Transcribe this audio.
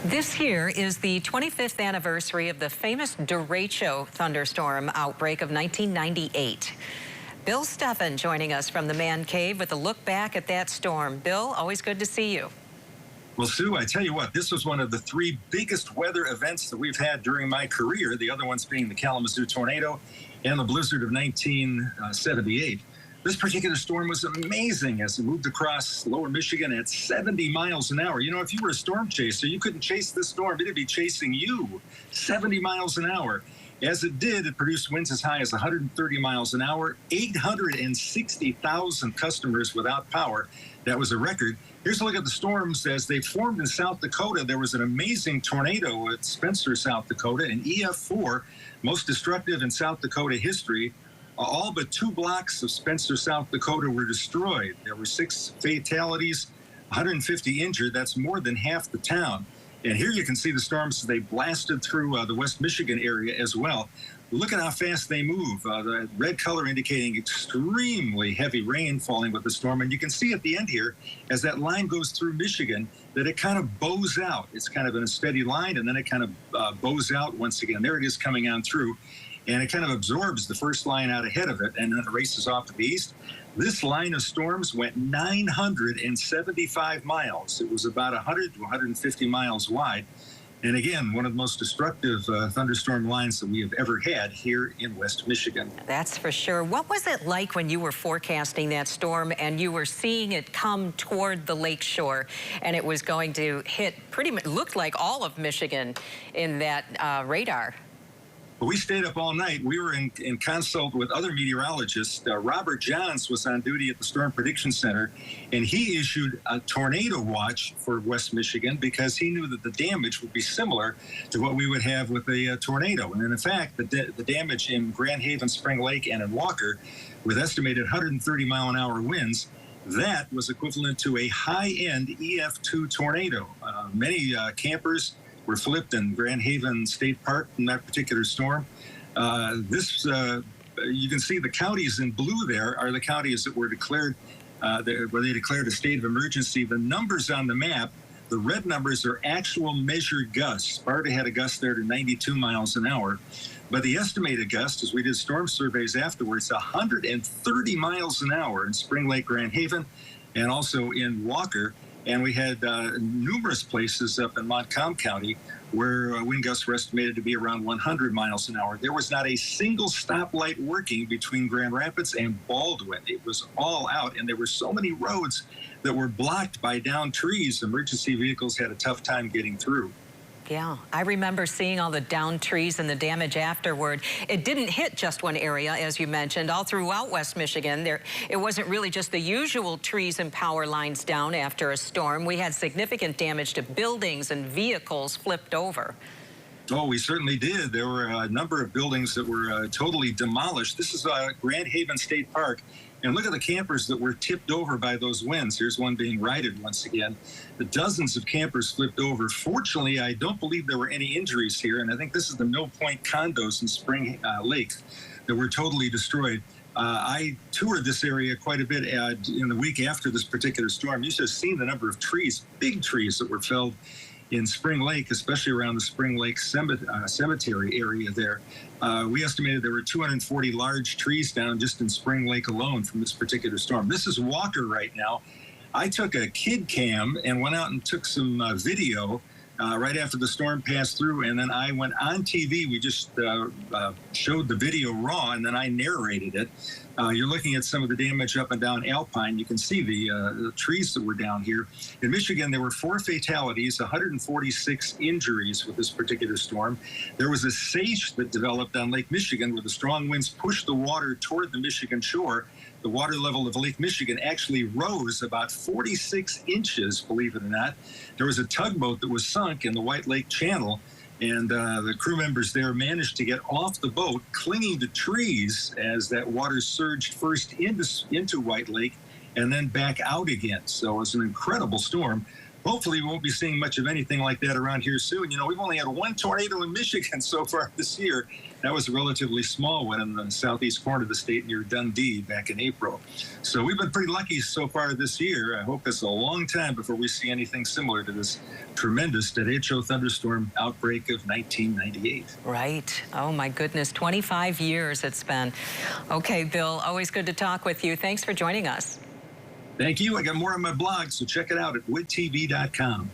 This year is the 25th anniversary of the famous derecho thunderstorm outbreak of 1998. Bill Steffen joining us from the Man Cave with a look back at that storm. Bill, always good to see you. Well, Sue, I tell you what, this was one of the three biggest weather events that we've had during my career, the other ones being the Kalamazoo tornado and the blizzard of 1978. This particular storm was amazing as it moved across lower Michigan at 70 miles an hour. You know, if you were a storm chaser, you couldn't chase this storm. It'd be chasing you 70 miles an hour. As it did, it produced winds as high as 130 miles an hour, 860,000 customers without power. That was a record. Here's a look at the storms as they formed in South Dakota. There was an amazing tornado at Spencer, South Dakota, an EF4, most destructive in South Dakota history. All but 2 blocks of Spencer, South Dakota were destroyed. There were 6 fatalities, 150 injured. That's more than half the town. And here you can see the storms as they blasted through the West Michigan area as well. Look at how fast they move. The red color indicating extremely heavy rain falling with the storm. And you can see at the end here, as that line goes through Michigan, that it kind of bows out. It's kind of in a steady line, and then it kind of bows out once again. There it is coming on through. And it kind of absorbs the first line out ahead of it, and then it races off to the east. This line of storms went 975 miles. It was about 100 to 150 miles wide. And again, one of the most destructive thunderstorm lines that we have ever had here in West Michigan. That's for sure. What was it like when you were forecasting that storm and you were seeing it come toward the lake shore and it was going to hit pretty much, looked like all of Michigan in that radar? We stayed up all night. We were in consult with other meteorologists. Robert Johns was on duty at the Storm Prediction Center, and he issued a tornado watch for West Michigan because he knew that the damage would be similar to what we would have with a tornado. And in fact, the damage in Grand Haven, Spring Lake, and in Walker, with estimated 130-mile-an-hour winds, that was equivalent to a high-end EF2 tornado. Many campers were flipped in Grand Haven State Park in that particular storm. You can see the counties in blue there are the counties that were declared, where they declared a state of emergency. The numbers on the map, the red numbers are actual measured gusts. Sparta had a gust there to 92 miles an hour. But the estimated gust, as we did storm surveys afterwards, 130 miles an hour in Spring Lake, Grand Haven, and also in Walker. And we had numerous places up in Montcalm County where wind gusts were estimated to be around 100 miles an hour. There was not a single stoplight working between Grand Rapids and Baldwin. It was all out, and there were so many roads that were blocked by downed trees. Emergency vehicles had a tough time getting through. Yeah, I remember seeing all the downed trees and the damage afterward. It didn't hit just one area, as you mentioned, all throughout West Michigan. It wasn't really just the usual trees and power lines down after a storm. We had significant damage to buildings and vehicles flipped over. Oh, we certainly did. There were a number of buildings that were totally demolished. This is Grand Haven State Park. And look at the campers that were tipped over by those winds. Here's one being righted once again. The dozens of campers flipped over. Fortunately, I don't believe there were any injuries here. And I think this is the Mill Point condos in Spring Lake that were totally destroyed. I toured this area quite a bit in the week after this particular storm. You should have seen the number of trees, big trees that were felled in Spring Lake, especially around the Spring Lake cemetery area there. We estimated there were 240 large trees down just in Spring Lake alone from this particular storm. This is Walker right now. I took a kid cam and went out and took some video right after the storm passed through, and then I went on TV. We just showed the video raw, and then I narrated it. You're looking at some of the damage up and down Alpine. You can see the trees that were down here. In Michigan, there were 4 fatalities, 146 injuries with this particular storm. There was a seiche that developed on Lake Michigan where the strong winds pushed the water toward the Michigan shore. The water level of Lake Michigan actually rose about 46 inches, believe it or not. There was a tugboat that was sunk in the White Lake Channel, and the crew members there managed to get off the boat, clinging to trees as that water surged first into White Lake and then back out again. So it was an incredible storm. hopefully we won't be seeing much of anything like that around here soon. You know, we've only had one tornado in Michigan so far this year. That was a relatively small one in the southeast corner of the state near Dundee back in April. So we've been pretty lucky so far this year. I hope it's a long time before we see anything similar to this tremendous derecho thunderstorm outbreak of 1998. Right. Oh, my goodness. 25 years it's been. Okay, Bill, always good to talk with you. Thanks for joining us. Thank you. I got more on my blog, so check it out at woodtv.com.